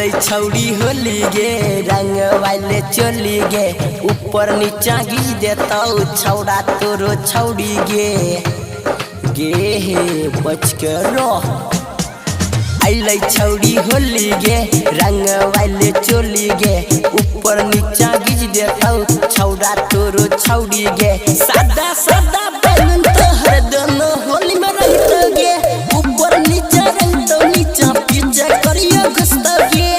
आइले छौड़ी होली गे रंग वाले चोली गे ऊपर नीचा घी देता छौड़ा तोरो छौड़ी गे हे बच के रह। आइले छौड़ी होली गे रंग वाले चोली गे ऊपर नीचा घी देता छौड़ा तोरो छौड़ी गे सादा सादा बैलून तो हर दोनों होली में रंगतो गे ऊपर नीचा रंगतो नीचा पीछे करियो घुसतो गे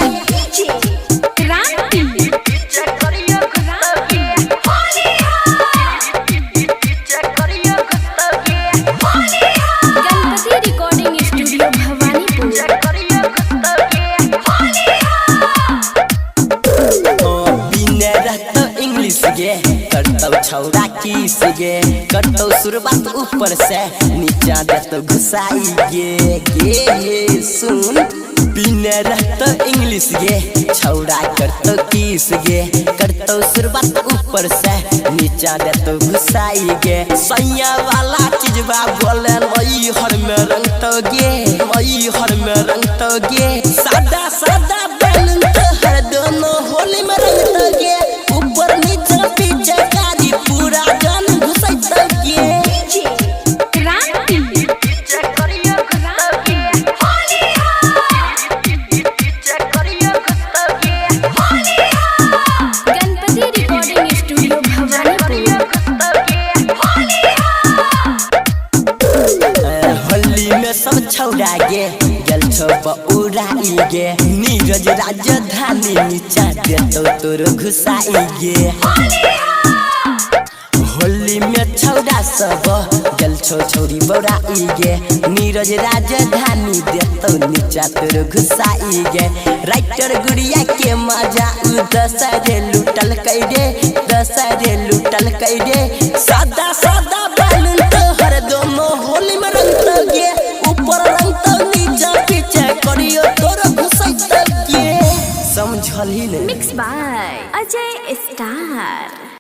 करतो छौड़ा किस गे करतो शुरुआत ऊपर से नीचा देतो घुसाई गे सुन बिना रहतो इंग्लिश गे छौड़ा करतो किस गे करतो शुरुआत ऊपर से नीचा देतो घुसाई गे सैया वाला चीजवा बोले मई हर में रंगतो गे मई हर में रंगतो गे सादा सादा बैलून तो हर दोनों होली में रंगतो गे ऊपर नीचा पीछे पूरा जान घुसैतो गे गणपति रिकॉर्डिंग स्टूडियो होली में सब छौड़ा गे गल छौ उड़ाई गे नीरज राजधानी नीचा देतो तोर घुसाई गे होली में छौड़ा सब गल छौ छौरी बौराई गे नीरज राजधानी देतो नीचा तोर घुसाई गे राइटर गुड़िया के मजा दसरे लुटल कैरे दसरे लुटल कैरे सादा सादा बैलून तो हर दोनों होली में रंगतो गे ऊपर रंगतो नीचा पीछे करियो तोर घुसैतो गे समझली ने मिक्स बाय अजय स्टार।